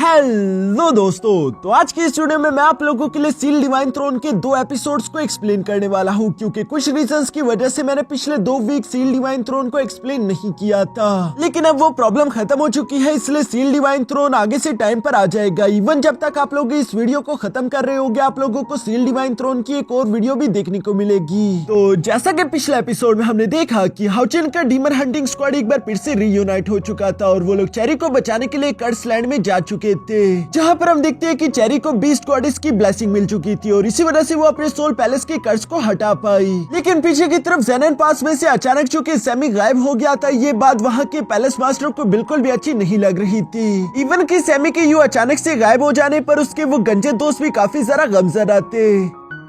Hello दोस्तों, तो आज की इस वीडियो में मैं आप लोगों के लिए सील डिवाइन थ्रोन के 2 एपिसोड्स को एक्सप्लेन करने वाला हूं, क्योंकि कुछ रीजंस की वजह से मैंने पिछले 2 वीक सील डिवाइन थ्रोन को एक्सप्लेन नहीं किया था। लेकिन अब वो प्रॉब्लम खत्म हो चुकी है, इसलिए सील डिवाइन थ्रोन आगे से टाइम पर आ जाएगा। इवन जब तक आप लोग इस वीडियो को खत्म कर रहे होगे, आप लोगों को सील डिवाइन थ्रोन की एक और वीडियो भी देखने को मिलेगी। तो जैसा कि पिछले एपिसोड में हमने देखा कि हाउचिन का डीमन हंटिंग स्क्वाड एक बार फिर से रीयूनाइट हो चुका था और वो लोग चेरी को बचाने के लिए कर्स लैंड में जा चुके थे, जहाँ पर हम देखते हैं कि चेरी को बीस्ट गॉडेस की ब्लेसिंग मिल चुकी थी और इसी वजह से वो अपने सोल पैलेस के कर्स को हटा पाई। लेकिन पीछे की तरफ ज़ेनन पास में से अचानक चूंकि सैमी गायब हो गया था, ये बात वहाँ के पैलेस मास्टर को बिल्कुल भी अच्छी नहीं लग रही थी। इवन कि सैमी के यूं अचानक से गायब हो जाने पर उसके वो गंजे दोस्त भी काफी ज्यादा गमज़दा थे।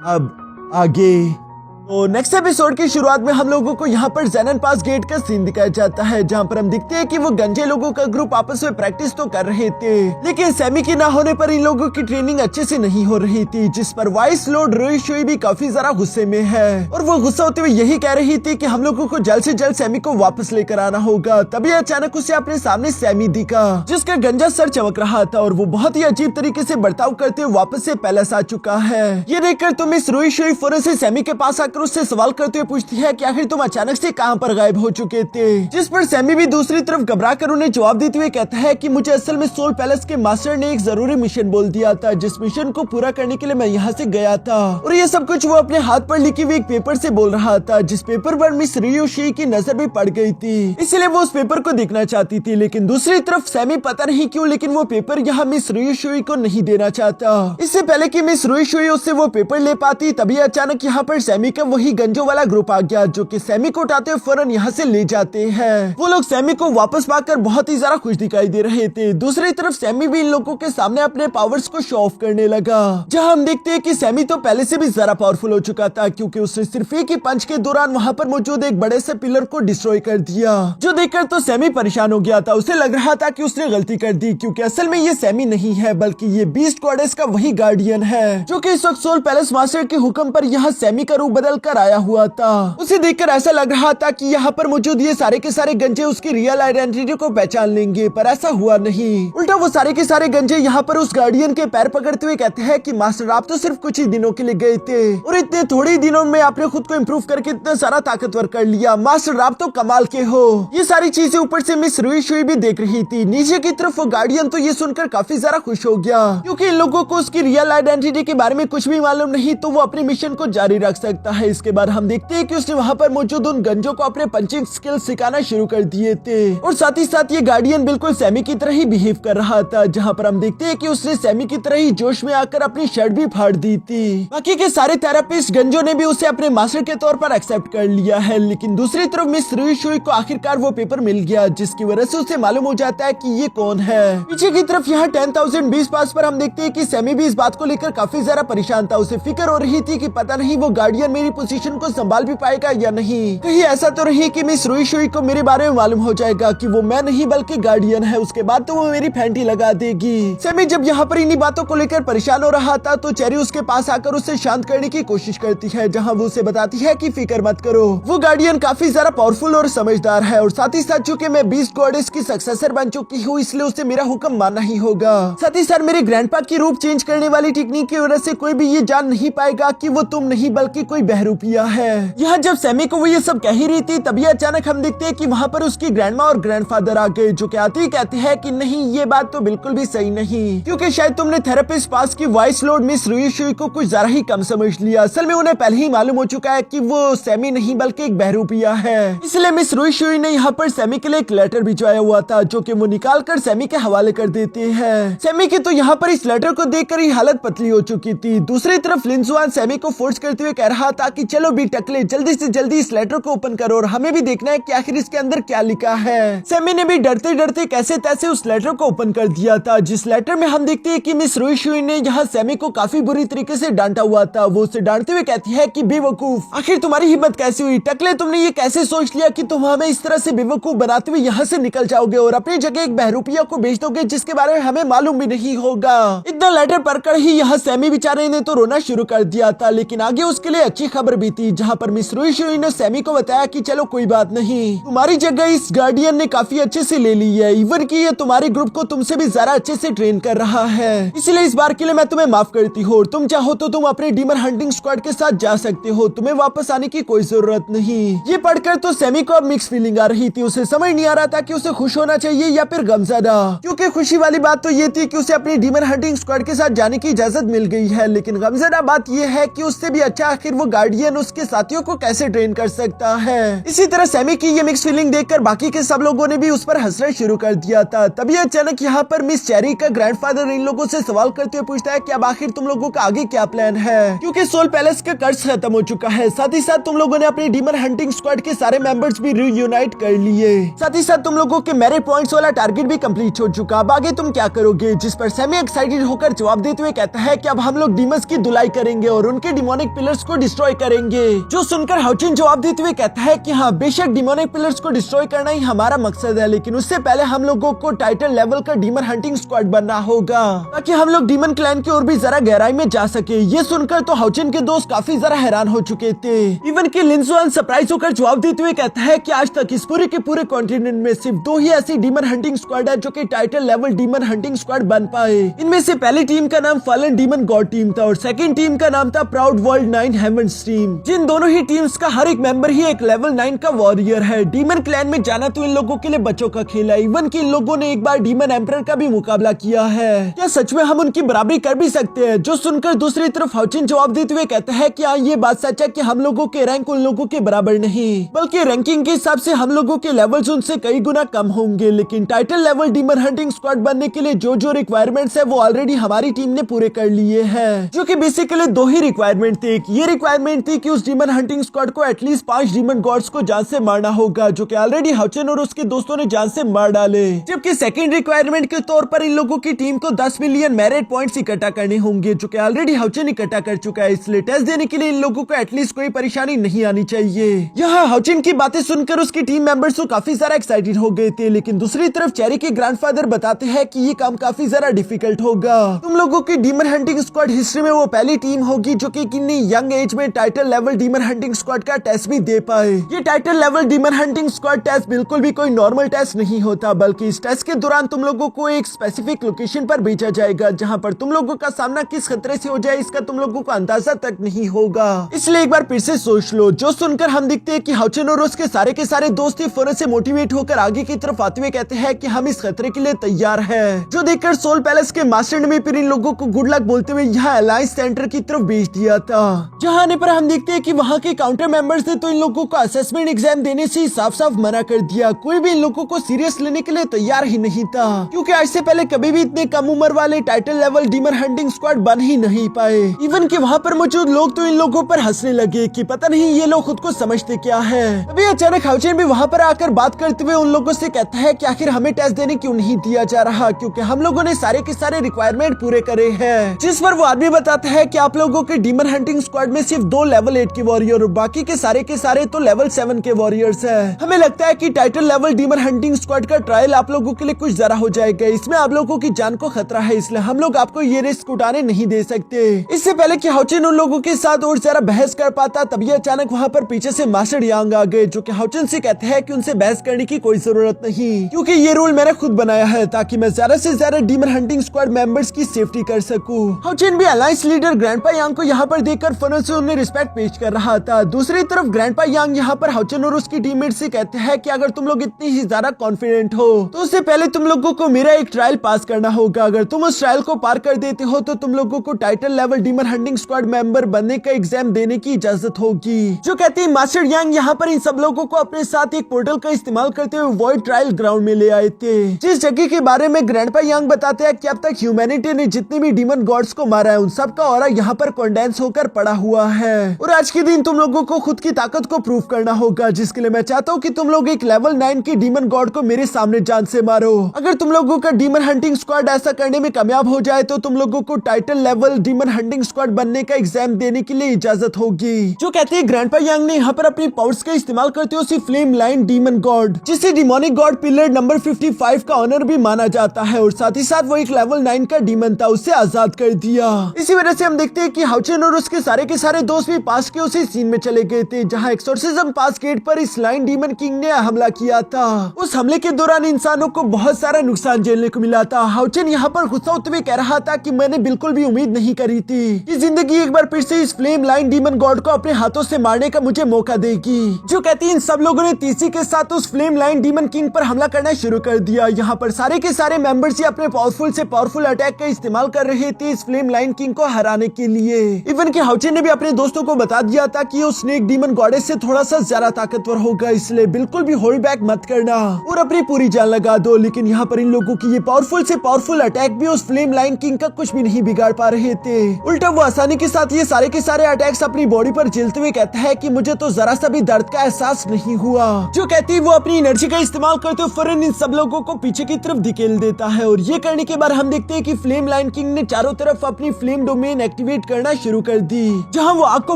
अब आगे तो नेक्स्ट एपिसोड की शुरुआत में हम लोगों को यहाँ पर ज़ेनन पास गेट का सीन दिखाया जाता है, जहाँ पर हम दिखते हैं कि वो गंजे लोगों का ग्रुप आपस में प्रैक्टिस तो कर रहे थे, लेकिन सैमी की ना होने पर इन लोगों की ट्रेनिंग अच्छे से नहीं हो रही थी, जिस पर वाइस लॉर्ड रोइशुई भी काफी ज्यादा गुस्से में है और वो गुस्सा होते हुए यही कह रही थी कि हम लोगों को जल्द से जल्द सैमी को वापस लेकर आना होगा। तभी अचानक उसे अपने सामने सैमी दिखा, जिसका गंजा सर चमक रहा था और वो बहुत ही अजीब तरीके से बर्ताव करते हुए वापस से पैलेस आ चुका है। ये देखकर तो मिस रोइशुई फौरन से सैमी के पास आकर उससे सवाल करते पूछती है कि आखिर तुम अचानक से कहां पर गायब हो चुके थे, जिस पर सैमी भी दूसरी तरफ घबरा कर उन्हें जवाब देते हुए कहता है कि मुझे असल में सोल पैलेस के मास्टर ने एक जरूरी मिशन बोल दिया था, जिस मिशन को पूरा करने के लिए मैं यहाँ से गया था। और ये सब कुछ वो अपने हाथ पर लिखी हुई एक पेपर से बोल रहा था, जिस पेपर पर मिस रियोशी की नजर भी पड़ गई थी, इसलिए वो उस पेपर को देखना चाहती थी। लेकिन दूसरी तरफ सैमी पता नहीं क्यों लेकिन वो पेपर यहाँ मिस रियोशी को नहीं देना चाहता। इससे पहले कि मिस रियोशी उससे वो पेपर ले पाती, तभी अचानक यहाँ पर सैमी का वही गंजो वाला ग्रुप आ गया, जो कि सैमी को उठाते हुए फौरन यहाँ से ले जाते हैं। वो लोग सैमी को वापस पाकर बहुत ही ज्यादा खुश दिखाई दे रहे थे। दूसरी तरफ सैमी भी इन लोगों के सामने अपने पावर्स को शो ऑफ करने लगा, जहाँ हम देखते हैं कि सैमी तो पहले से भी ज्यादा पावरफुल हो चुका था, क्योंकि उसने सिर्फ एक ही पंच के दौरान वहाँ पर मौजूद एक बड़े से पिलर को डिस्ट्रॉय कर दिया, जो देखकर तो सैमी परेशान हो गया था। उसे लग रहा था कि उसने गलती कर दी, क्योंकि असल में ये सैमी नहीं है बल्कि ये बीस्ट गॉडेस का वही गार्डियन है, जो कि इस वक्त सोल पैलेस मास्टर के हुक्म पर यहाँ सैमी का रूप बदल कर आया हुआ था। उसे देखकर ऐसा लग रहा था कि यहाँ पर मौजूद ये सारे के सारे गंजे उसकी रियल आइडेंटिटी को पहचान लेंगे, पर ऐसा हुआ नहीं। उल्टा वो सारे के सारे गंजे यहाँ पर उस गार्डियन के पैर पकड़ते हुए कहते हैं कि मास्टर आप तो सिर्फ कुछ ही दिनों के लिए गए थे और इतने थोड़े ही दिनों में आपने खुद को इम्प्रूव करके इतना सारा ताकतवर कर लिया। मास्टर आप तो कमाल के हो। ये सारी चीजें ऊपर से मिस रुइशुई भी देख रही थी। नीचे की तरफ वो गार्डियन तो ये सुनकर काफी ज्यादा खुश हो गया, क्योंकि इन लोगों को उसकी रियल आइडेंटिटी के बारे में कुछ भी मालूम नहीं, तो वो अपने मिशन को जारी रख सकता है। इसके बाद हम देखते हैं कि उसने वहाँ पर मौजूद उन गंजों को अपने पंचिंग स्किल्स सिखाना शुरू कर दिए थे और साथ ही साथ ये गार्डियन बिल्कुल सैमी की तरह ही बिहेव कर रहा था, जहाँ पर हम देखते हैं कि उसने सैमी की तरह ही जोश में आकर अपनी शर्ट भी फाड़ दी थी। बाकी के सारे थेरेपिस्ट गंजों ने भी उसे अपने मास्टर के तौर पर एक्सेप्ट कर लिया है। लेकिन दूसरी तरफ मिस रुइशुई को आखिरकार वो पेपर मिल गया, जिसकी वजह से उसे मालूम हो जाता है कि ये कौन है। पीछे की तरफ यहाँ 10,000 बीस पास पर हम देखते हैं कि सैमी भी इस बात को लेकर काफी ज्यादा परेशान था। उसे फिक्र हो रही थी कि पता नहीं वो गार्डियन मेरी पोजीशन को संभाल भी पाएगा या नहीं, कहीं ऐसा तो नहीं कि मिस रुइशुई को मेरे बारे में मालूम हो जाएगा कि वो मैं नहीं बल्कि गार्डियन है, उसके बाद तो वो मेरी फैंटी लगा देगी। सैमी जब यहाँ पर इन्हीं बातों को लेकर परेशान हो रहा था, तो चेरी उसके पास आकर उसे शांत करने की कोशिश करती है, जहाँ वो उसे बताती है कि फिक्र मत करो, वो गार्डियन काफी ज्यादा पावरफुल और समझदार है और साथ ही साथ चूंकि मैं बीस्ट गॉडेस की सक्सेसर बन चुकी हूँ, इसलिए उसे मेरा हुक्म मानना ही होगा। साथ ही साथ मेरे ग्रैंडपा की रूप चेंज करने वाली टेक्निक की वजह से कोई भी ये जान नहीं पाएगा कि वो तुम नहीं बल्कि कोई बहरूपिया है। यहाँ जब सैमी को वो ये सब कह ही रही थी, तभी अचानक हम देखते हैं कि वहाँ पर उसकी ग्रैंडमा और ग्रैंडफादर आ गए, जो कि आते ही कहते हैं कि नहीं ये बात तो बिल्कुल भी सही नहीं, क्योंकि शायद तुमने थेरेपिस्ट पास की वाइस लॉर्ड मिस रुइशुई को कुछ ज्यादा ही कम समझ लिया। असल में उन्हें पहले ही मालूम हो चुका है कि वो सैमी नहीं बल्कि एक बहरूपिया है, इसलिए मिस रुइशुई ने यहाँ पर सैमी के लिए एक लेटर भिजवाया हुआ था, जो कि वो निकाल कर सैमी के हवाले कर देते हैं। सैमी की तो यहाँ पर इस लेटर को देखकर ही हालत पतली हो चुकी थी। दूसरी तरफ लिंजुआन सैमी को फोर्स करते हुए कह रहा था कि चलो भी टकले जल्दी से जल्दी इस लेटर को ओपन करो और हमें भी देखना है कि आखिर इसके अंदर क्या लिखा है। सैमी ने भी डरते डरते कैसे तैसे उस लेटर को ओपन कर दिया था, जिस लेटर में हम देखते हैं कि मिस रुइशुई ने यहाँ सैमी को काफी बुरी तरीके से डांटा हुआ था। वो उसे डांटते हुए कहती है कि बेवकूफ, आखिर तुम्हारी हिम्मत कैसे हुई टकले, तुमने ये कैसे सोच लिया कि तुम हमें इस तरह से बेवकूफ बनाते हुए यहाँ से निकल जाओगे और अपनी जगह एक बहरूपिया को भेज दोगे जिसके बारे में हमें मालूम भी नहीं होगा। इतना लेटर पढ़कर ही यहाँ सैमी बेचारे ने तो रोना शुरू कर दिया था, लेकिन आगे उसके लिए अच्छी खबर भी थी, जहाँ पर मिस रुई ने सैमी को बताया कि चलो कोई बात नहीं, तुम्हारी जगह इस गार्डियन ने काफी अच्छे से ले ली है, इवन कि ये तुम्हारे ग्रुप को तुमसे भी ज्यादा अच्छे से ट्रेन कर रहा है, इसलिए इस बार के लिए मैं तुम्हें माफ करती हूँ। तुम चाहो तो तुम अपने डीमन हंटिंग स्क्वाड के साथ जा सकते हो, तुम्हें वापस आने की कोई जरूरत नहीं। ये पढ़कर तो सैमी को अब मिक्स फीलिंग आ रही थी, उसे समझ नहीं आ रहा था कि उसे खुश होना चाहिए या फिर गमज़दा, क्योंकि खुशी वाली बात तो ये थी कि उसे अपनी डीमन हंटिंग स्क्वाड के साथ जाने की इजाजत मिल गई है, लेकिन गमज़दा बात ये है कि उससे भी अच्छा आखिर वो गार्डियन उसके साथियों को कैसे ट्रेन कर सकता है। इसी तरह सैमी की ये मिक्स फीलिंग देखकर बाकी के सब लोगों ने भी उस पर हंसना शुरू कर दिया था। तभी अचानक यहाँ पर मिस चेरी का ग्रैंडफादर इन लोगों से सवाल करते हुए पूछता है कि अब आखिर तुम लोगों का आगे क्या प्लान है, क्योंकि सोल पैलेस का कर्ज खत्म हो चुका है, साथ ही साथ तुम लोगों ने अपनी डीमन हंटिंग स्क्वाड के सारे मेंबर्स भी रीयूनाइट कर लिए, साथ ही साथ तुम लोगों के मेरिट पॉइंट्स वाला टारगेट भी कंप्लीट हो चुका, अब आगे तुम क्या करोगे। जिस पर सैमी एक्साइटेड होकर जवाब देते हुए कहता है कि अब हम लोग डीमंस की धुलाई करेंगे और उनके डिमोनिक पिलर्स को डिस्ट्रॉय करेंगे। जो सुनकर हाउचिन जवाब देते हुए कहता है कि हाँ, बेशक डिमोनिक पिलर्स को डिस्ट्रॉय करना ही हमारा मकसद है, लेकिन उससे पहले हम लोगों को टाइटल लेवल का डीमन हंटिंग स्क्वाड बनना होगा, ताकि हम लोग डीमन क्लैन की ओर भी जरा गहराई में जा सके। ये सुनकर तो हाउचिन के दोस्त काफी जरा हैरान हो चुके थे, इवन कि लिंजुआन सरप्राइज होकर जवाब देते हुए कहता है कि आज तक इस पूरे के पूरे कॉन्टिनेंट में सिर्फ 2 ही ऐसी डीमन हंटिंग स्क्वाड है जो कि title level demon hunting squad बन पाए। इनमें से पहली टीम का नाम फॉलन डीमन गॉड टीम था और सेकंड टीम का नाम था प्राउड वर्ल्ड 9 हेवंस टीम। जिन दोनों ही टीम्स का हर एक मेंबर ही एक लेवल 9 का वॉरियर है। डीमन क्लैन में जाना तो इन लोगों के लिए बच्चों का खेल है, इवन कि इन लोगों ने एक बार डीमन एम्परर का भी मुकाबला किया है। क्या सच में हम उनकी बराबरी कर भी सकते हैं? जो सुनकर दूसरी तरफ हाउचिन जवाब देते हुए कहता है कि हाँ, ये बात सच है कि हम लोगों के रैंक उन लोगों के बराबर नहीं, बल्कि रैंकिंग के हिसाब से हम लोगों के लेवल्स उनसे कई गुना कम होंगे, लेकिन title level demon hunting squad बनने के लिए जो जो रिक्वायरमेंट्स है वो ऑलरेडी हमारी टीम ने पूरे कर लिए हैं, जो कि बेसिकली 2 ही रिक्वायरमेंट थी। ये रिक्वायरमेंट थी कि उस डीमन हंटिंग स्क्वाड को एटलीस्ट 5 डीमन गॉड्स को जान से मारना होगा, जो कि ऑलरेडी हाउचिन और उसके दोस्तों ने जान से मार डाले, जबकि सेकंड रिक्वायरमेंट के तौर पर इन लोगों की टीम को 10 मिलियन मेरिट पॉइंट्स इकट्ठा करने होंगे, जो कि ऑलरेडी हाउचिन इकट्ठा कर चुका है। इसलिए टेस्ट देने के लिए इन लोगों को एटलीस्ट कोई परेशानी नहीं आनी चाहिए। यहाँ हाउचिन की बातें सुनकर उसकी टीम मेंबर्स तो काफी ज्यादा एक्साइटेड हो गए थे, लेकिन दूसरी तरफ चेरी के ग्रैंडफादर बताते हैं कि ये काम काफी ज्यादा डिफिकल्ट होगा। तुम लोगों की डीमन हंटिंग स्क्वाड हिस्ट्री में वो पहली टीम होगी जो कि कितनी यंग एज में title level demon hunting squad का टेस्ट भी दे पाए। ये title level demon hunting squad test बिल्कुल भी कोई नॉर्मल टेस्ट नहीं होता, बल्कि इस टेस्ट के दौरान तुम लोगों को एक स्पेसिफिक लोकेशन पर भेजा जाएगा, जहाँ पर तुम लोगों का सामना किस खतरे से हो जाए इसका तुम लोगों को अंदाजा तक नहीं होगा। इसलिए एक बार फिर से सोच लो। जो सुनकर हम दिखते हैं कि हाउचिन और उसके सारे के सारे दोस्त फौरन से मोटिवेट होकर आगे की तरफ आते हुए कहते हैं कि हम इस खतरे के लिए तैयार हैं, जो देखकर सोल पैलेस के मास्टर ने भी फिर इन लोगों को गुड लक बोलते हुए यहाँ अलायंस सेंटर की तरफ भेज दिया था। जहाँ आने पर हम देखते हैं कि वहाँ के काउंटर मेंबर्स ने तो इन लोगों को असेसमेंट एग्जाम देने से साफ साफ मना कर दिया। कोई भी इन लोगों को सीरियस लेने के लिए तैयार ही नहीं था, क्योंकि आज से पहले कभी भी इतने कम उम्र वाले title level demon hunting squad बन ही नहीं पाए। इवन कि वहाँ पर मौजूद लोग तो इन लोगों पर हंसने लगे कि पता नहीं ये लोग खुद को समझते क्या है। अभी अचानक हाउचिन भी वहाँ पर आकर बात करते हुए उन लोगों से कहता है कि आखिर हमें टेस्ट देने क्यों नहीं दिया जा रहा, क्योंकि हम लोगों ने सारे के सारे रिक्वायरमेंट पूरे करे हैं। जिस पर वो आदमी बताता है कि आप लोगों के डीमन हंटिंग स्क्वाड में सिर्फ 2 लेवल 8 के वॉरियर और बाकी के सारे तो लेवल 7 के वॉरियर्स है। हमें लगता है कि title level demon hunting squad का ट्रायल आप लोगों के लिए कुछ जरा हो जाएगा, इसमें आप लोगों की जान को खतरा है, इसलिए हम लोग आपको ये रिस्क उठाने नहीं दे सकते। इससे पहले कि हाउचिन उन लोगों के साथ और जरा बहस कर पाता, तभी अचानक वहाँ पर पीछे से मास्टर यांग आ गए, जो कि हाउचिन से कहते हैं कि उनसे बहस करने की कोई जरूरत नहीं, क्योंकि ये रूल मैंने खुद बनाया है ताकि मैं ज्यादा से ज्यादा डीमन हंटिंग स्क्वाड मेंबर्स की सेफ्टी कर सकूं। हाउचिन भी अलायंस लीडर ग्रैंडपा यांग को यहाँ पर देखकर फनल से उन्हें रिस्पेक्ट पेश कर रहा था। दूसरी तरफ ग्रैंडपा यांग यहाँ पर हाउचिन और उसकी टीममेट से कहते हैं कि अगर तुम लोग इतनी ही ज्यादा कॉन्फिडेंट हो तो उससे पहले तुम लोगों को मेरा एक ट्रायल पास करना होगा। अगर तुम उस ट्रायल को पार कर देते हो तो तुम लोगों को title level demon hunting squad member बनने का एग्जाम देने की इजाजत होगी। जो कहते हैं मास्टर यांग यहाँ पर इन सब लोगों को अपने साथ एक पोर्टल का इस्तेमाल करते हुए वॉइड ट्रायल ग्राउंड में ले आए थे, जिस जगह के बारे में ग्रैंडपा यांग बताते हैं कि अब तक ह्यूमैनिटी ने जितने भी डीमन गॉड्स को मारा है उन सब का ऑरा यहाँ पर कंडेंस होकर पड़ा हुआ है, और आज के दिन तुम लोगों को खुद की ताकत को प्रूव करना होगा, जिसके लिए मैं चाहता हूँ कि तुम लोग एक लेवल 9 की डीमन गॉड को मेरे सामने जान से मारो। अगर तुम लोगों का डीमन हंटिंग स्क्वाड ऐसा करने में कामयाब हो जाए तो तुम लोगों को title level demon hunting squad बनने का एग्जाम देने के लिए इजाजत होगी। जो कहते हैं ग्रैंडपा यांग ने यहाँ पर अपनी पावर्स का इस्तेमाल करते हुए उसी फ्लेम लाइन डीमन गॉड, जिसे डिमोनिक गॉड पिलर नंबर 55 का ऑनर भी माना जाता है, और साथ ही साथ वो एक लेवल 9 का डीमन था, उससे आजाद कर दिया। इसी वजह से हम देखते हैं कि हाउचिन और उसके सारे के सारे दोस्त भी पास के उसी सीन में चले गए थे जहाँ एक्सोर्सिज्म पास गेट पर इस लाइन डीमन किंग ने हमला किया था। उस हमले के दौरान इंसानों को बहुत सारा नुकसान झेलने को मिला था। हाउचेन यहाँ पर गुस्सा होते हुए कह रहा था कि मैंने बिल्कुल भी उम्मीद नहीं करी थी कि जिंदगी एक बार फिर से इस फ्लेम लाइन डीमन गॉड को अपने हाथों से मारने का मुझे मौका देगी। जो कहती इन सब लोगों ने तीसी के साथ उस फ्लेम लाइन डीमन किंग पर हमला करना शुरू कर दिया। यहाँ पर सारे के सारे मेंबर्स ही अपने पावरफुल से पावरफुल अटैक का इस्तेमाल कर रहे थे इस फ्लेम लाइन किंग को हराने के लिए। इवन कि हाउचेन ने भी अपने दोस्तों को बता दिया था कि उस स्नेक डीमन गॉडेस से थोड़ा सा ज्यादा ताकतवर होगा, इसलिए बिल्कुल भी होल्ड बैक मत करना और अपनी पूरी जान लगा दो। लेकिन यहाँ पर इन लोगों की ये पावरफुल से पावरफुल अटैक भी उस फ्लेम लाइन किंग का कुछ भी नहीं बिगाड़ पा रहे थे। उल्टा वो आसानी के साथ ये सारे के सारे अटैक्स अपनी बॉडी पर झेलते हुए कहता है कि मुझे तो जरा सा भी दर्द का एहसास नहीं हुआ। जो कहती है वो अपनी एनर्जी का इस्तेमाल करते हुए फौरन इन सब लोगों को पीछे की तरफ धकेल देता है और ये करने के बाद हम देखते हैं कि फ्लेम लाइन किंग ने चारों तरफ अपनी फ्लेम डोमेन एक्टिवेट करना शुरू कर दी, जहां वो आग को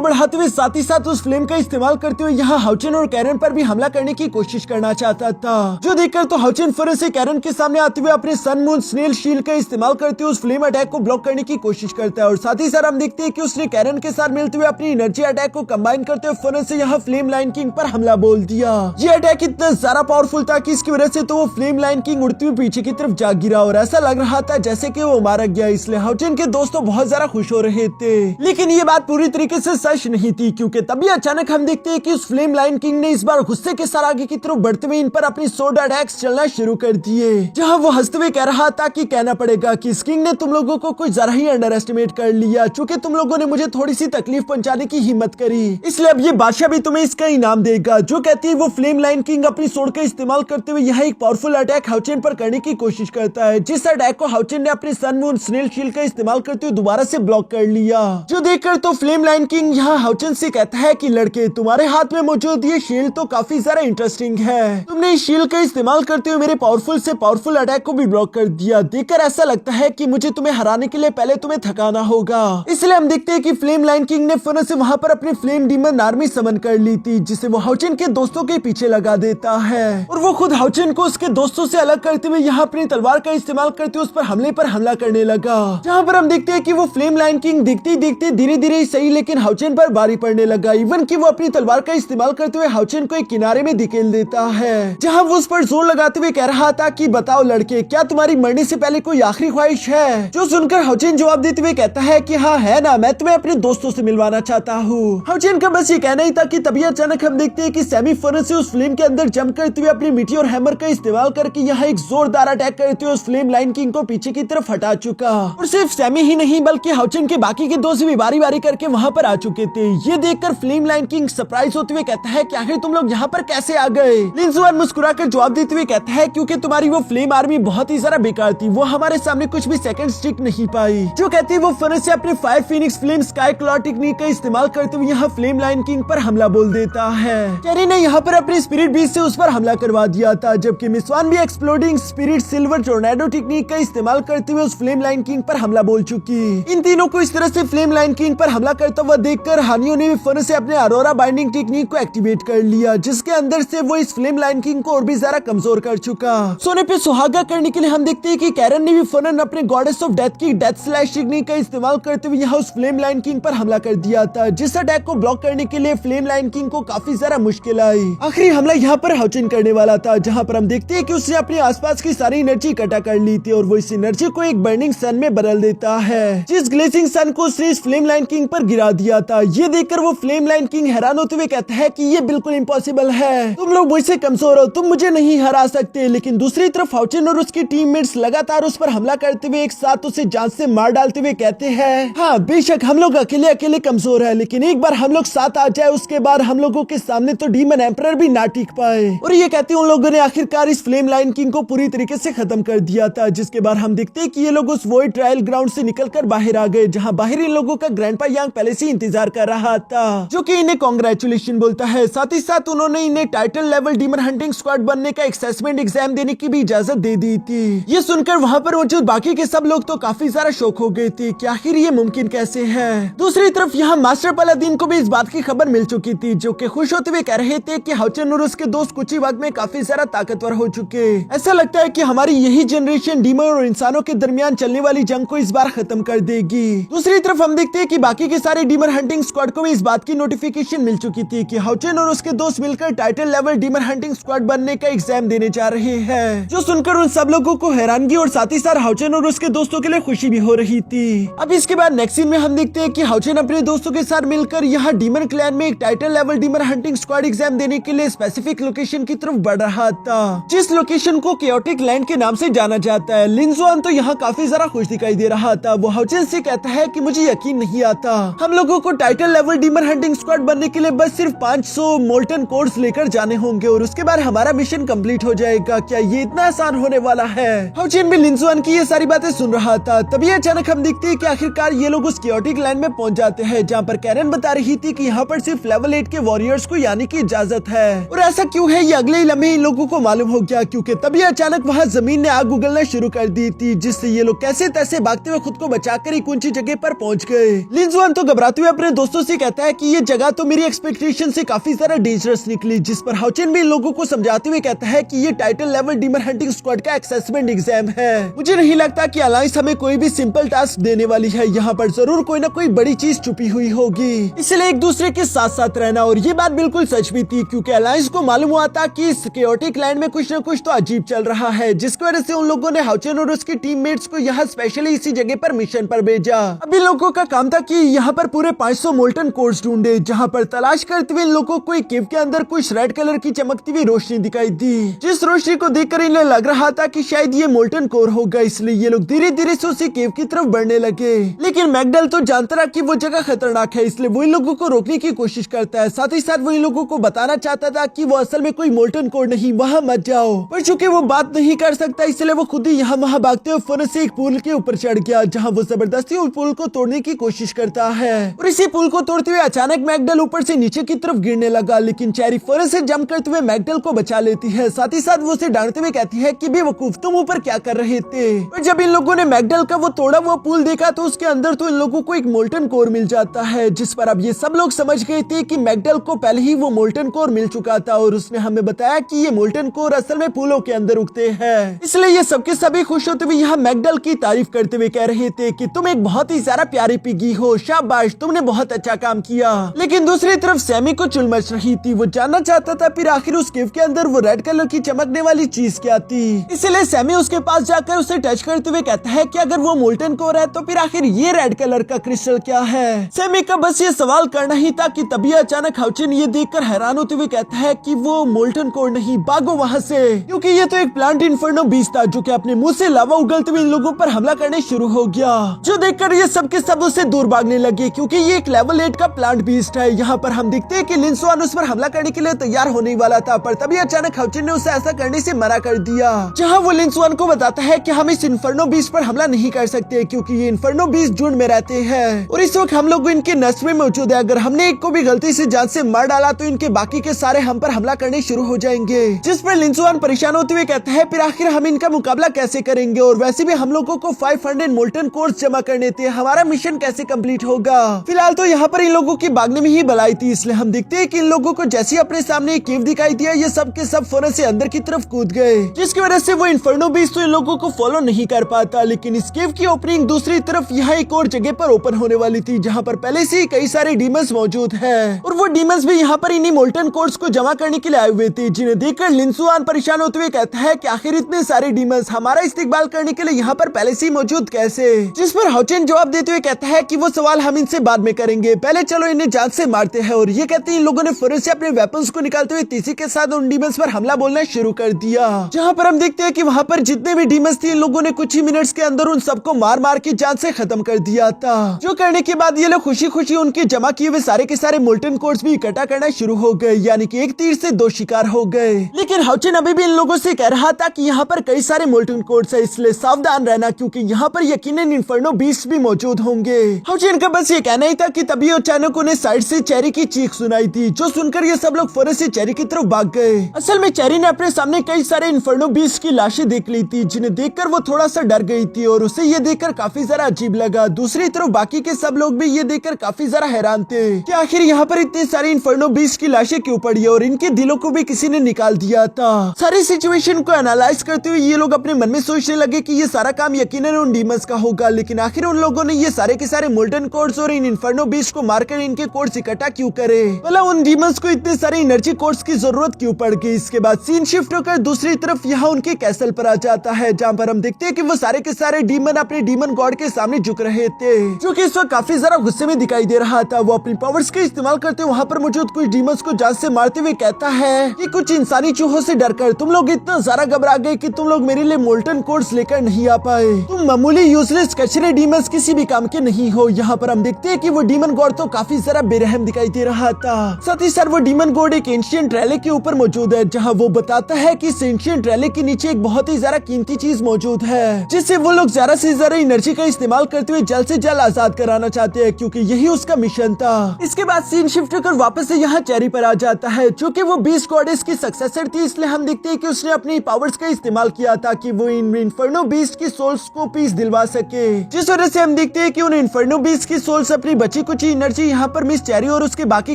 बढ़ाते हुए साथ ही साथ उस फ्लेम का इस्तेमाल करते हुए यहाँ हाउचेन और कैरन पर भी हमला करने की कोशिश करना चाहता था। जो देखकर तो हाउचेन फौरन से कैरन के सामने आते हुए अपने सन मून स्नेल शील्ड का इस्तेमाल करते हुए उस फ्लेम अटैक को ब्लॉक करने की कोशिश करता है और साथ ही साथ हम देखते हैं कि उसने कैरन के साथ मिलते हुए अपनी एनर्जी अटैक को कंबाइन करते हुए फौरन से यहाँ फ्लेम लाइन किंग पर हमला बोल दिया। ये अटैक इतना ज्यादा पावरफुल था कि इसकी वजह से तो वो फ्लेम लाइन किंग उड़ती हुई पीछे की तरफ जा गिरा और ऐसा लग रहा था जैसे कि वो मारा गया। इसलिए हाउचेन के दोस्तों बहुत ज्यादा खुश हो रहे थे, लेकिन ये बात पूरी तरीके से सच नहीं थी, क्योंकि तभी अचानक हम देखते हैं कि उस फ्लेम लाइन किंग ने इस बार गुस्से के साथ आगे की तरफ बढ़ते हुए इन पर अपनी सोड अटैक्स चलना शुरू कर दिए, जहां वो हंसते हुए कह रहा था कि कहना पड़ेगा कि इस किंग ने तुम लोगों को कुछ जरा ही अंडर एस्टिमेट कर लिया। चूंकि तुम लोगों ने मुझे थोड़ी सी तकलीफ पहुंचाने की हिम्मत करी, इसलिए अब ये बादशाह भी तुम्हें इसका इनाम देगा। जो कहती है वो फ्लेम लाइन किंग अपनी सोड का इस्तेमाल करते हुए यहाँ एक पावरफुल अटैक हाउचेन पर करने की कोशिश करता है, जिस अटैक को हाउचेन ने अपने सन मून स्नेल शील्ड का इस्तेमाल करते हुए दोबारा से ब्लॉक कर लिया। जो देखकर तो फ्लेम लाइन किंग यहाँ हाउचेन से कहता है कि लड़के, तुम्हारे हाथ में मौजूद ये शील्ड तो काफी ज्यादा इंटरेस्टिंग है। तुमने इस शील्ड का इस्तेमाल करते हुए मेरे पावरफुल से पावरफुल अटैक को भी ब्लॉक कर दिया। देखकर ऐसा लगता है कि मुझे तुम्हें हराने के लिए पहले तुम्हें थकाना होगा। इसलिए हम देखते हैं कि फ्लेम लाइन किंग ने फौरन से वहां पर अपनी फ्लेम डीमन आर्मी समन कर ली थी, जिसे वो हाउचेन के दोस्तों के पीछे लगा देता है और वो खुद हाउचेन को उसके दोस्तों से अलग करते हुए यहाँ अपनी तलवार का इस्तेमाल करते हुए उस पर हमले पर हमला करने लगा। जहाँ पर हम देखते हैं कि वो फ्लेम लाइन किंग देखते ही देखते धीरे धीरे ही सही लेकिन हाउचेन पर भारी पड़ने लगा। इवन कि वो अपनी तलवार का इस्तेमाल करते हुए हाउचेन को एक किनारे में धकेल देता है, जहाँ वो उस पर जोर लगाते हुए कह रहा था कि बताओ लड़के, क्या तुम्हारी मरने से पहले कोई आखिरी ख्वाहिश है? जो सुनकर हाउचेन जवाब देते हुए कहता है कि हाँ है ना, मैं तुम्हें अपने दोस्तों से मिलवाना चाहता हूँ। हाउचेन का बस ये कहना ही था कि तभी अचानक हम देखते हैं कि सैमी फौरन से उस फ्लेम के अंदर जंप करते हुए अपनी मिट्टी और हैमर का इस्तेमाल करके यहाँ एक जोरदार अटैक करते हुए उस फ्लेम लाइन किंग को पीछे की तरफ हटा चुका। और सिर्फ सैमी ही नहीं बल्कि हाउचेन के बाकी के दोस्त भी बारी बारी करके वहाँ पर आ चुके थे। ये देखकर फ्लेम लाइन किंग सरप्राइज होते हुए कहता है कि आखिर तुम लोग यहाँ पर कैसे आ गए? लिनजुआन मुस्कुराकर जवाब देते हुए कहता है क्योंकि तुम्हारी वो फ्लेम आर्मी बहुत ही ज्यादा बेकार थी, वो हमारे सामने कुछ भी सेकंड टिक नहीं पाई। जो कहती है वो फौरन से अपने fire phoenix flame sky claw technique का इस्तेमाल करते हुए यहाँ फ्लेम लाइन किंग पर हमला बोल देता है। कैरी ने यहाँ पर अपने स्पिरिट बीस्ट से उस पर हमला करवा दिया था, जबकि मिसवान भी exploding spirit silver tornado technique का इस्तेमाल करते हुए उस फ्लेम लाइन किंग पर हमला बोल चुकी। इन तीनों को इस तरह से फ्लेम लाइन किंग पर हमला करता हुआ देखकर हानियो ने भी फौरन से अपने अरोरा बाइंडिंग टेक्निक को एक्टिवेट कर लिया, जिसके अंदर से वो इस फ्लेम लाइन किंग को और भी ज्यादा कमजोर कर चुका। सोने पे सुहागा करने के लिए हम देखते हैं कि कैरन ने भी फौरन अपने गॉडेस ऑफ डेथ की डेथ स्लैश टेक्निक का इस्तेमाल करते हुए यहाँ उस फ्लेम लाइन किंग पर हमला कर दिया था, जिस अटैक को ब्लॉक करने के लिए फ्लेम लाइन किंग को काफी ज्यादा मुश्किल आई। आखिरी हमला यहाँ पर हाउचेन करने वाला था, जहाँ पर हम देखते हैं कि उसने अपने आसपास की सारी एनर्जी इकट्ठा कर ली थी और वो इस एनर्जी को एक बर्निंग सन में बदल देता है, जिस ग्लेसिंग सन को उसने इस फ्लेम लाइन किंग पर गिरा दिया था। ये देखकर वो फ्लेम लाइन किंग हैरान होते हुए कहता है कि ये बिल्कुल इम्पॉसिबल है, तुम लोग मुझसे कमजोर हो, तुम मुझे नहीं हरा सकते। लेकिन दूसरी तरफ हाउचेन और उसकी टीममेट्स लगातार उस पर हमला करते हुए एक साथ उसे जान से मार डालते हुए कहते हैं, हाँ बेशक हम लोग अकेले अकेले कमजोर है, लेकिन एक बार हम लोग साथ आ जाए उसके बाद हम लोगों के सामने तो डीमन एम्परर भी ना टिक पाए। और ये कहते उन लोगों ने आखिरकार इस फ्लेम लाइन किंग को पूरी तरीके से खत्म कर दिया था, जिसके बाद हम देखते हैं कि ये लोग उस वॉइड ट्रायल ग्राउंड से निकलकर बाहर आ गए, जहां बाहर इन लोगों का ग्रैंडपा यांग पहले से इंतजार कर रहा था, जो कि इन्हें कांग्रेचुलेशन बोलता है। साथ ही साथ उन्होंने इन्हें title level demon hunting squad बनने का असेसमेंट एग्जाम देने की भी इजाजत दे दी थी। ये सुनकर वहां पर मौजूद बाकी के सब लोग तो काफी ज्यादा शौक हो गए थे कि आखिर ये मुमकिन कैसे है। दूसरी तरफ यहाँ मास्टर पलादीन को भी इस बात की खबर मिल चुकी थी, जो कि खुश होते हुए कह रहे थे कि हाउचेन और उसके दोस्त कुछ ही वक्त में काफी ज्यादा ताकतवर हो चुके। ऐसा लगता है कि हमारी यही जनरेशन डीमन और इंसानों के दरमियान चलने वाली जंग को इस बार खत्म कर देगी। दूसरी तरफ हम देखते हैं कि बाकी के सारे डीमन हंटिंग स्क्वाड को भी इस बात की नोटिफिकेशन मिल चुकी थी कि हाउचेन और उसके दोस्त मिलकर title level demon hunting squad बनने का एग्जाम देने जा रहे हैं, जो सुनकर उन सब लोगों को हैरानगी और साथ ही साथ हाउचेन और उसके दोस्तों के लिए खुशी भी हो रही थी। अब इसके बाद नेक्स्ट सीन में हम देखते हैं कि हाउचेन अपने दोस्तों के साथ मिलकर यहाँ डीमन क्लैन में एक title level demon hunting squad exam देने के लिए स्पेसिफिक लोकेशन की तरफ बढ़ रहा था, जिस लोकेशन को केओटिक लैंड के नाम से जाना जाता है। लिंजुआन तो यहाँ काफी ज्यादा खुश दिखाई दे रहा था। वो हाउचेन से कहता है कि मुझे यकीन नहीं आता, हम लोगों को title level demon hunting squad बनने के लिए बस सिर्फ 500 मोल्टन कोर्स लेकर जाने होंगे और उसके बाद हमारा मिशन कंप्लीट हो जाएगा। क्या ये इतना आसान होने वाला है? हाउचेन भी लिंजुआन की ये सारी बातें सुन रहा था। तभी अचानक हम देखते हैं कि आखिरकार ये लोग उस केओटिक लैंड में पहुंच जाते हैं, जहाँ पर कैरन बता रही थी कि यहाँ पर सिर्फ लेवल 8 के वॉरियर्स को यानी कि इजाजत है। और ऐसा क्यों है ये अगले ही लम्हे इन लोगों को मालूम हो गया, क्योंकि तभी अचानक वहाँ जमीन ने आग उगलना शुरू कर दी थी, जिससे ये लोग कैसे तैसे भागते हुए खुद को बचाकर एक ऊंची जगह पर पहुंच गए। लिंजुआन तो घबराते हुए अपने दोस्तों से कहता है कि ये जगह तो मेरी एक्सपेक्टेशन से काफी ज्यादा डेंजरस निकली, जिस पर हाउचेन भी इन लोगों को समझाते हुए कहता है कि ये title level demon hunting squad का असेसमेंट एग्जाम है। मुझे नहीं लगता कि अलायंस हमें कोई भी सिंपल टास्क देने वाली है, यहाँ पर जरूर कोई ना कोई बड़ी चीज छुपी हुई होगी, इसलिए एक दूसरे के साथ साथ रहना। और ये बात बिल्कुल सच भी थी, क्योंकि अलायंस को मालूम हुआ था कि इस केओटिक लैंड में कुछ न कुछ तो अजीब चल रहा है, जिसकी वजह से उन लोगों ने हाउचेन और उसके टीममेट्स को यहाँ स्पेशली इसी जगह पर मिशन पर भेजा। अभी लोगों का काम था कि यहाँ पर पूरे 500 मोल्टन कोर्स ढूंढे, जहाँ पर तलाश करते हुए इन लोगों को एक केव के अंदर कुछ रेड कलर की चमकती हुई रोशनी दिखाई दी, जिस रोशनी को देखकर इन्हें लग रहा था कि शायद ये मोल्टन कोर होगा, इसलिए ये लोग धीरे धीरे से उसी केव की तरफ बढ़ने लगे। लेकिन मैकडल तो जानता रहा कि वो जगह खतरनाक है, इसलिए वो इन लोगों को रोकने की कोशिश करता है। साथ ही साथ वो इन लोगों को बताना चाहता था कि वो असल में कोई मोल्टन कोर नहीं, वहाँ मत जाओ। पर चूंकि वो बात नहीं कर सकता, इसलिए वो खुद ही यहाँ वहाँ भागते हुए फौरन से एक पुल के ऊपर चढ़ गया, जहाँ वो जबरदस्ती उस पुल को तोड़ने की कोशिश करता है। और इसी पुल को तोड़ते हुए अचानक मैकडल ऊपर से नीचे की तरफ गिरने लगा, लेकिन चेरी फौरन से जंप करते हुए मैकडल को बचा लेती है। साथ ही साथ वो उसे डांटते हुए कहती है कि बेवकूफ, तुम ऊपर क्या कर रहे थे? और जब इन लोगों ने मैकडल का वो तोड़ा हुआ पुल देखा तो उसके अंदर तो इन लोगों को एक मोल्टन कोर मिल जाता है, जिस पर अब ये सब लोग समझ गए थे कि मैकडल को पहले ही वो मोल्टन कोर मिल चुका था और उसने हमें बताया कि ये मोल्टन कोर असल में पुलों के अंदर उगते हैं। इसलिए ये सबके सभी खुश होते हुए यहाँ मैकडल की तारीफ करते हुए कह रहे थे कि तुम एक बहुत ही ज्यादा प्यारी पिगी हो, शाबाश, तुमने बहुत अच्छा काम किया। लेकिन दूसरी तरफ सैमी को चुल मच रही थी। वो जानना चाहता था फिर आखिर उस केव के अंदर वो रेड कलर की चमकने वाली चीज क्या थी। इसलिए सैमी उसके पास जाकर उसे टच करते हुए कहता है कि अगर वो मोल्टन कोर है तो फिर आखिर ये रेड कलर का क्रिस्टल क्या है? सैमी का बस ये सवाल करना ही था कि तभी अचानक हाउचेन ये देखकर हैरान होते हुए कहता है कि वो मोल्टन कोर नहीं, भागो वहाँ से, क्योंकि ये तो एक प्लांट इन्फर्नो बीस्ट था, जो कि अपने मुंह से लावा उगलते हुए इन लोगों पर हमला करने शुरू हो गया। जो देखकर ये सब के सब उससे दूर भागने लगे, क्योंकि ये एक लेवल 8 का प्लांट बीस्ट है। यहाँ पर हम देखते हैं कि लिंजुआन उस पर हमला करने के लिए तैयार होने वाला था, पर तभी अचानक हाउचेन ने उसे ऐसा करने से मना कर दिया, जहाँ वो लिंजुआन को बताता है कि हम इस इन्फर्नो बीस्ट पर हमला नहीं कर सकते, क्योंकि ये इन्फर्नो बीस्ट झुंड में रहते हैं और इस वक्त हम लोग इनके नस्ल में मौजूद है। अगर हमने एक को भी गलती से जान से मार डाला तो इनके बाकी के सारे हम पर हमला करने शुरू हो जाएंगे। जिस पर लिंजुआन परेशान होते हुए कहता है फिर आखिर हम इनका मुकाबला कैसे करेंगे, और वैसे भी हम लोगों को 500 मोल्टन कोर्स जमा करने थे, हमारा मिशन कैसे कंप्लीट होगा? फिलहाल तो यहाँ पर इन लोगों की भागने में ही भलाई थी, इसलिए हम देखते हैं कि इन लोगों को जैसे अपने सामने एक केव दिखाई दिया, ये सब के सब फौरन से अंदर की तरफ कूद गए, जिसकी वजह से वो इन्फर्नो बीस्ट तो इन लोगों को फॉलो नहीं कर पाता। लेकिन इस केव की ओपनिंग दूसरी तरफ यहाँ एक और जगह पर ओपन होने वाली थी, जहाँ पर पहले से ही कई सारे डीमंस मौजूद है और वो डीमंस भी यहाँ पर इन्हीं मोल्टन कोर्स को जमा करने के लिए आए हुए थे, जिन्हें देखकर लिंजुआन परेशान होते हुए कहता है कि आखिर इतने सारे डीमंस हमारा इस्तेकबाल करने के लिए यहाँ पर पहले से ही मौजूद कैसे? जिस पर हाउचेन जवाब देते हुए कहता है कि वो सवाल हम इनसे बाद में करेंगे, पहले चलो इन्हें जान से मारते हैं। और ये कहते हैं इन लोगों ने फौरन से अपने वेपन्स को निकालते हुए तेजी के साथ उन डीमंस पर हमला बोलना शुरू कर दिया, जहाँ पर हम देखते हैं कि वहाँ पर जितने भी डीमंस थे इन लोगों ने कुछ ही मिनट्स के अंदर उन सबको मार मार के जान से खत्म कर दिया था। जो करने के बाद ये लोग खुशी खुशी उनके जमा किए हुए सारे के सारे मोल्टन कोर्स भी इकट्ठा करना शुरू हो गए, यानी कि एक तीर से दो शिकार हो गए। लेकिन हाउचेन अभी भी इन लोगों से कह रहा था कि यहाँ पर कई सारे मोल्टन कोर्स है, इसलिए सावधान रहना, क्योंकि यहाँ पर यकीनन इन्फर्नो बीस्ट भी मौजूद होंगे। हाउचेन का बस ये कहना ही था कि तभी अचानक उन्हें साइड से चेरी की चीख सुनाई थी, जो सुनकर ये सब लोग फौरन से चेरी की तरफ भाग गए। असल में चेरी ने अपने सामने कई सारे इन्फर्नो बीस्ट की लाशें देख ली थी, जिन्हें देखकर वो थोड़ा सा डर गई थी और उसे ये देखकर काफी ज्यादा अजीब लगा। दूसरी तरफ बाकी के सब लोग भी ये देखकर काफी ज्यादा हैरान थे कि आखिर यहाँ पर इतनी सारी इन्फर्नो बीस्ट की लाशें क्यों पड़ी है और इनके दिलों को भी किसी ने निकाल दिया था। सारी सिचुएशन को एनालाइज करते हुए ये लोग अपने मन में सोचने लगे कि ये सारा काम यकीनन उन डीमंस का होगा, लेकिन आखिर उन लोगों ने ये सारे के सारे मोल्टन कोर्स और इन इन्फर्नो बीस्ट को मारकर इनके कोर्स इकट्ठा क्यों करे, भला उन डीमंस को इतने सारे एनर्जी कोर्स की जरूरत क्यों पड़ गई। इसके बाद सीन शिफ्ट होकर दूसरी तरफ यहाँ उनके कैसल पर आ जाता है, जहाँ पर हम देखते हैं कि वो सारे के सारे डीमन अपने डीमन गॉड के सामने झुक रहे थे, जो कि इस वक्त काफी ज्यादा गुस्से में दिखाई दे रहा था। वो अपनी पावर्स का इस्तेमाल करते वहाँ पर मौजूद कुछ डीमंस को जान से मारते हुए कहता है कि कुछ इंसानी चूहों से डरकर तुम लोग इतना ज्यादा घबरा गए कि तुम लोग मेरे लिए मोल्टन कोर्स लेकर नहीं आ पाए। तुम मामूली यूजलेस कचरे डीमंस किसी भी काम के नहीं हो। यहाँ पर हम देखते हैं कि वो डीमन गॉड तो काफी ज्यादा बेरहम दिखाई दे रहा था। साथ ही साथ वो डीमन गॉड एक एंशिएंट रैली के ऊपर मौजूद है, जहाँ वो बताता है कि इस एंशिएंट रैली के नीचे एक बहुत ही ज्यादा कीमती चीज मौजूद है, जिससे वो लोग ज्यादा से ज्यादा एनर्जी का इस्तेमाल करते हुए जल्द से जल्द आजाद कराना चाहते हैं, क्योंकि यही उसका मिशन था। इसके बाद सीन शिफ्ट होकर वापस से यहाँ चेरी पर आ जाता है, जो कि वो बीस्ट गॉडेस की सक्सेसर थी, इसलिए हम देखते हैं कि उसने अपनी पावर्स का इस्तेमाल किया था कि वो इन इन्फर्नो बीस्ट की सोल्स को पीस दिलवा सके, जिस वजह से हम देखते हैं कि उन इन्फर्नो बीस्ट की सोल्स अपनी बची कुछ एनर्जी यहाँ पर मिस चेरी और उसके बाकी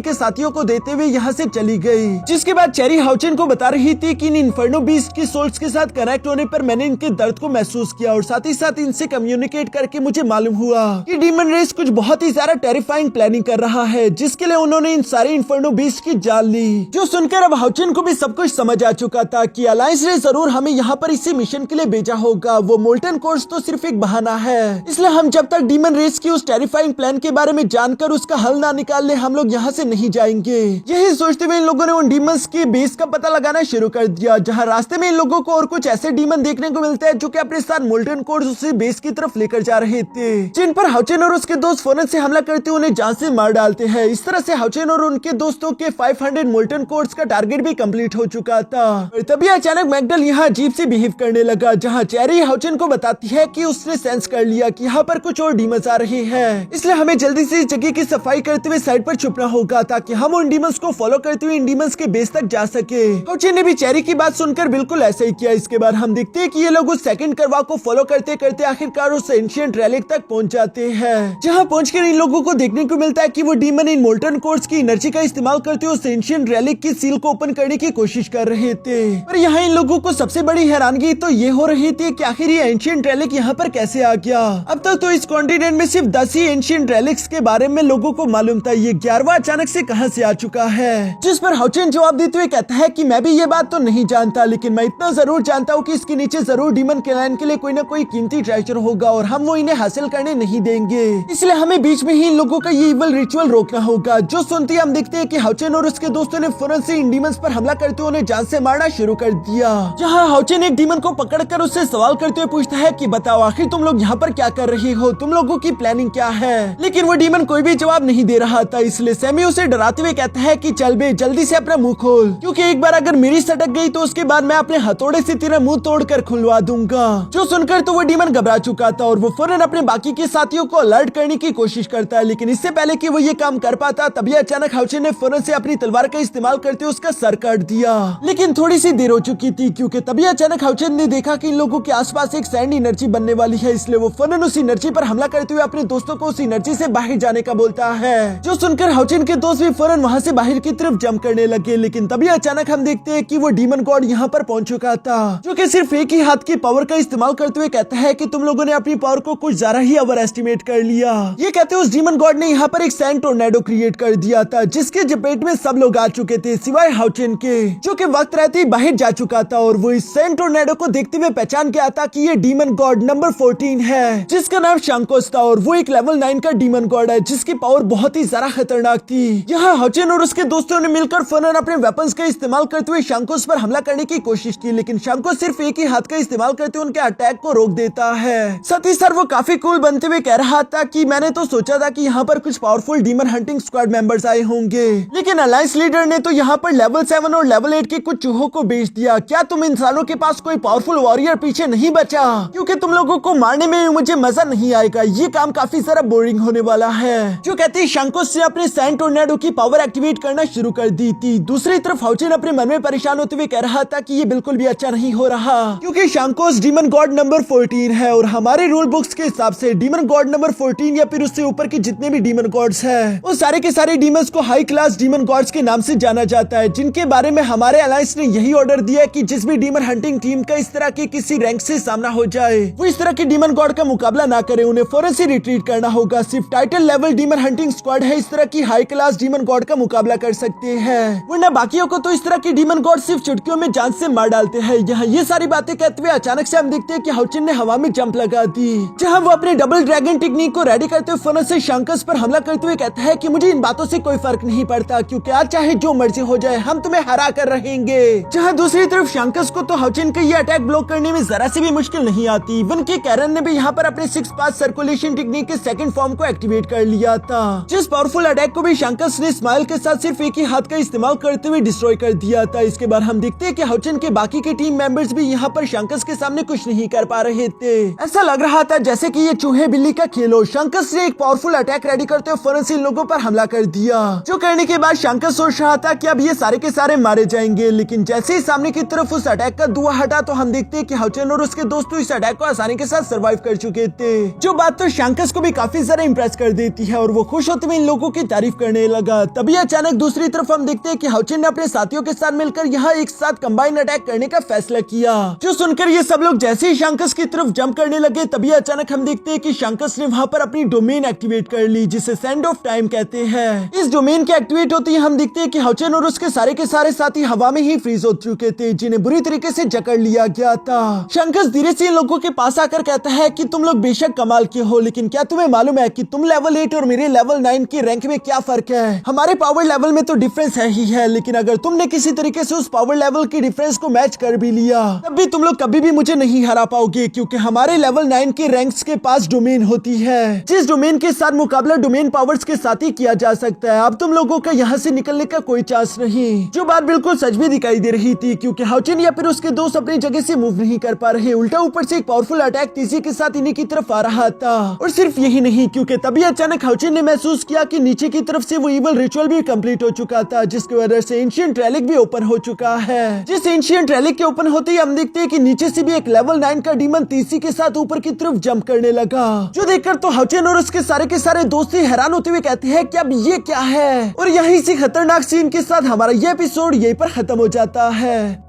के साथियों को देते हुए यहाँ से चली गई। जिसके बाद चेरी हाउचेन को बता रही थी कि इन इन्फर्नो बीस्ट की सोल्स के साथ कनेक्ट होने पर मैंने इनके दर्द को महसूस किया और साथ ही साथ इनसे कम्युनिकेट करके मुझे मालूम हुआ कि डीमन रेस कुछ बहुत ही ज्यादा टेरिफाइंग प्लानिंग कर रहा है, जिसके लिए उन्होंने इन सारे इन्फर्नो बीस्ट की जान ली। जो सुनकर अब हाउचेन को भी सब कुछ समझ आ चुका था कि अलायंस ने जरूर हमें यहाँ पर इसी मिशन के लिए भेजा होगा। वो मोल्टन कोर्स तो सिर्फ एक बहाना है, इसलिए हम जब तक डीमन रेस की उस टेरिफाइंग प्लान के बारे में जानकर उसका हल ना निकाल ले हम लोग यहाँ से नहीं जाएंगे। यही सोचते हुए इन लोगों ने उन डीमंस की बेस का पता लगाना शुरू कर दिया, जहाँ रास्ते में इन लोगों को और कुछ ऐसे डीमन देखने को मिलते हैं जो कि अपने साथ मोल्टन कोर्स उसी बेस की तरफ लेकर जा रहे थे, जिन पर हाउचेन और उसके दोस्त फौरन से हमला करते उन्हें जान से मार डालते हैं। इस तरह से हाउचेन और उनके दोस्तों के 500 मोल्टन कोर्स का टारगेट भी कंप्लीट हो चुका था। और तभी अचानक मैकडल यहाँ अजीब से बिहेव करने लगा, जहाँ चेरी हाउचेन को बताती है कि उसने सेंस कर लिया कि यहाँ पर कुछ और डीमंस आ रहे हैं, इसलिए हमें जल्दी से इस जगह की सफाई करते हुए साइड पर छुपना होगा ताकि हम उन डीमंस को फॉलो करते हुए इन डीमंस के बेस तक जा सके। हाउचेन ने भी चेरी की बात सुनकर बिल्कुल ऐसा ही किया। इसके बाद हम देखते हैं कि ये लोग उस सेकंड करवा को फॉलो करते करते आखिरकार उस एंशिएंट रेलिक तक पहुंच जाते हैं, जहां पहुंचकर इन लोगों को देखने को मिलता है कि वो डीमन इन मोल्टन कोर्स की एनर्जी का इस्तेमाल करते हुए उस एंशिएंट रेलिक की सील को ओपन करने की कोशिश कर रहे थे। पर यहाँ इन लोगों को सबसे बड़ी हैरानगी तो ये हो रही थी कि आखिर ये एंशिएंट रेलिक यहाँ पर कैसे आ गया। अब तक तो इस कॉन्टिनेंट में सिर्फ 10 ही एंशिएंट रेलिक्स के बारे में लोगों को मालूम था, ये 11वां अचानक से कहां से आ चुका है। जिस पर हाउचेन जवाब देते हुए कहता है कि मैं भी ये बात तो नहीं जानता, लेकिन मैं इतना जरूर जानता हूँ कि इसके नीचे जरूर डीमन क्लैन के लिए कोई न कोई कीमती ट्रेजर होगा और हम वो इन्हें हासिल करने नहीं देंगे, इसलिए हमें बीच में ही इन लोगों का ये इवल रिचुअल रोकना होगा। जो सुनते ही हम देखते हैं कि हाउचेन और उसके दोस्तों ने फौरन से इन डीमंस पर हमला करते हुए उन्हें जान से मारना शुरू कर दिया। जहाँ हाउचेन एक डीमन को पकड़कर उससे सवाल करते हुए पूछता है कि बताओ आखिर तुम लोग यहाँ पर क्या कर रहे हो, तुम लोगों की प्लानिंग क्या है। लेकिन वो डीमन कोई भी जवाब नहीं दे रहा था, इसलिए सैमी उसे डराते हुए कहता है कि चल बे जल्दी से अपना मुंह खोल, क्योंकि एक बार अगर मेरी सटक गई तो उसके बाद मैं अपने हथौड़े से तेरा मुंह तोड़कर खुलवा दूंगा। जो सुनकर तो वो डीमन घबरा चुका था और वो फौरन अपने बाकी के साथियों को अलर्ट करने की कोशिश करता है, लेकिन इससे पहले कि वो ये काम कर पाता तभी अचानक हाउचेन ने फौरन से अपनी तलवार का इस्तेमाल करते हुए उसका सर काट दिया। लेकिन थोड़ी सी देर हो चुकी थी, क्योंकि तभी अचानक हाउचेन ने देखा कि इन लोगों के आसपास एक सैंड एनर्जी बनने वाली है, इसलिए वो फौरन उस एनर्जी पर हमला करते हुए अपने दोस्तों को उस एनर्जी से बाहर जाने का बोलता है। जो सुनकर हाउचेन के दोस्त भी फौरन वहाँ से बाहर की तरफ जंप करने लगे, लेकिन तभी अचानक हम देखते हैं कि वो डीमन गॉड यहाँ पर पहुंच चुका था, जो कि सिर्फ एक ही हाथ की पावर का इस्तेमाल करते हुए कहता है कि तुम लोगों ने अपनी पावर को कुछ ज्यादा ही ओवर एस्टिमेट कर लिया। ये कहते हुए उस डीमन गॉड ने यहाँ पर एक सैंड टोर्नेडो क्रिएट कर दिया था, जिसके चपेट में सब लोग आ चुके थे सिवाय हाउचेन के, जो कि वक्त रहते ही बाहर जा चुका था। और वो इस सैंड टोर्नेडो को देखते हुए पहचान गया था कि ये डीमन गॉड नंबर 14 है, जिसका नाम शांकोस था और वो एक लेवल 9 का डीमन गॉड है, जिसकी पावर बहुत ही ज्यादा खतरनाक थी। यहाँ हाउचेन और उसके दोस्तों ने मिलकर फौरन अपने वेपन्स का इस्तेमाल करते हुए शांकोस पर हमला करने की कोशिश की, लेकिन शांकोस सिर्फ एक ही हाथ का इस्तेमाल करते हुए उनके अटैक को रोक देता है। साथ ही सर वो काफी कूल बनते हुए कह रहा था कि मैंने तो सोचा था कि यहाँ पर कुछ powerful demon hunting squad members आए होंगे, लेकिन अलायंस लीडर ने तो यहाँ पर लेवल 7 और लेवल 8 के कुछ चूहों को बेच दिया। क्या तुम इंसानों के पास कोई पावरफुल वॉरियर पीछे नहीं बचा? क्योंकि तुम लोगों को मारने में मुझे मजा नहीं आएगा, ये काम काफी सारा बोरिंग होने वाला है। जो कहते हैं शांकोस से अपने सैंड टोर्नेडो की पावर एक्टिवेट करना शुरू कर दी थी। दूसरी तरफ हाउचेन अपने मन में परेशान होते हुए कह रहा था कि ये बिल्कुल भी अच्छा नहीं हो रहा, क्योंकि शांकोस डीमन गॉड नंबर 14 है और हमारे रूल बुक्स के हिसाब से डीमन गॉड नंबर 14 या फिर उससे ऊपर के जितने भी डीमन गॉड्स हैं, वो सारे के सारे डीमंस को हाई क्लास डीमन गॉड्स के नाम से जाना जाता है, जिनके बारे में हमारे अलायंस ने यही ऑर्डर दिया है कि जिस भी डीमन हंटिंग टीम का इस तरह के किसी रैंक से सामना हो जाए, वो इस तरह के डीमन गॉड का मुकाबला ना करे, उन्हें फौरन से रिट्रीट करना होगा। सिर्फ Titan second level demon hunting squad है इस तरह की हाई क्लास डीमन गॉड का मुकाबला कर सकते हैं, वरना बाकियों को तो इस तरह की डीमन गॉड सिर्फ चुटकियों में जान से मार डालते हैं। यहाँ ये सारी बातें कहते हुए अचानक से हम देखते हैं कि हाउचिन ने हवा में जंप लगा दी, जहाँ वो अपने डबल ड्रैगन टेक्निक को रेडी करते हुए फनस से शंकस पर हमला करते हुए कहता है कि मुझे इन बातों से कोई फर्क नहीं पड़ता, क्योंकि आज चाहे जो मर्जी हो जाए हम तुम्हें हरा कर रहेंगे। जहाँ दूसरी तरफ शंकस को तो हाउचिन का ये अटैक ब्लॉक करने में जरा सी भी मुश्किल नहीं आती। इवन के कैरन ने भी यहाँ पर अपने 6 पास सर्कुलेशन टेक्निक के सेकंड फॉर्म को एक्टिवेट कर लिया था, जिस पावरफुल अटैक को भी शंकस ने स्माइल के साथ सिर्फ एक ही हाथ का इस्तेमाल करते हुए डिस्ट्रॉय कर दिया था। इसके बाद हम देखते हैं कि हाउचिन के बाकी के टीम मेंबर्स भी यहाँ पर शंकस के सामने कुछ नहीं कर पा रहे थे। ऐसा लग रहा था जैसे कि ये चूहे बिल्ली का खेल हो। शंकस ने एक पावरफुल अटैक रेडी करते हुए फौरन से इन लोगों पर हमला कर दिया, जो करने के बाद शंकस सोच रहा था कि अब ये सारे के सारे मारे जाएंगे, लेकिन जैसे ही सामने की तरफ उस अटैक का धुआं हटा तो हम देखते हैं कि हाउचिन और उसके दोस्त इस अटैक को आसानी के साथ सर्वाइव कर चुके थे, जो बात तो शंकस को भी काफी ज्यादा इंप्रेस कर देती है और वो खुश होते हुए इन लोगों की तारीफ करने लगा। तभी अचानक दूसरी तरफ हम देखते हैं कि हाउचिन ने अपने साथियों के साथ मिलकर यहाँ एक साथ कंबाइन अटैक करने का फैसला किया, जो सुनकर ये सब लोग जैसे ही शंकस की तरफ जंप करने लगे तभी अचानक हम देखते हैं कि शंकस ने वहाँ पर अपनी डोमेन एक्टिवेट कर ली, जिसे सेंड ऑफ टाइम कहते हैं। इस डोमेन के एक्टिवेट होते ही हम देखते हैं कि हाउचिन और उसके सारे के सारे साथी हवा में ही फ्रीज हो चुके थे, जिन्हें बुरी तरीके से जकड़ लिया गया था। शंकस धीरे से इन लोगों के पास आकर कहता है कि तुम लोग बेशक कमाल के हो, लेकिन क्या तुम्हें मालूम है कि तुम लेवल 8 और मेरे लेवल 9 की रैंक में क्या फर्क है? हमारे पावर लेवल में तो डिफरेंस है ही है, लेकिन अगर तुमने किसी तरीके से उस पावर लेवल की डिफरेंस को मैच कर भी लिया तब भी तुम लोग कभी भी मुझे नहीं हरा पाओगे, क्योंकि हमारे लेवल 9 के रैंक्स के पास डोमेन होती है, जिस डोमेन के साथ मुकाबला डोमेन पावर्स के साथ ही किया जा सकता है। अब तुम लोगों का यहाँ से निकलने का कोई चांस नहीं। जो बात बिल्कुल सच भी दिखाई दे रही थी, क्योंकि हाउचिन या फिर उसके दोस्त अपनी जगह से मूव नहीं कर पा रहे, उल्टा ऊपर से एक पावरफुल अटैक तेजी के साथ इन्हीं की तरफ आ रहा था। और सिर्फ यही नहीं, क्योंकि तभी अचानक हाउचिन ने महसूस किया कि नीचे की तरफ से वो इवल रिचुअल भी कंप्लीट हो चुका था, जिसकी वजह से एंशिएंट रेलिक भी ओपन हो चुका है। जिस एंशिएंट रेलिक के ओपन होते ही हम देखते हैं कि नीचे से भी एक लेवल 9 का डीमन तेजी के साथ ऊपर की तरफ जंप करने लगा, जो देखकर तो हाउचिन और उसके सारे के सारे दोस्त ही हैरान होते हुए कहते हैं कि अब ये क्या है। और यही सी खतरनाक सीन के साथ हमारा ये एपिसोड यहीं पर खत्म हो जाता है।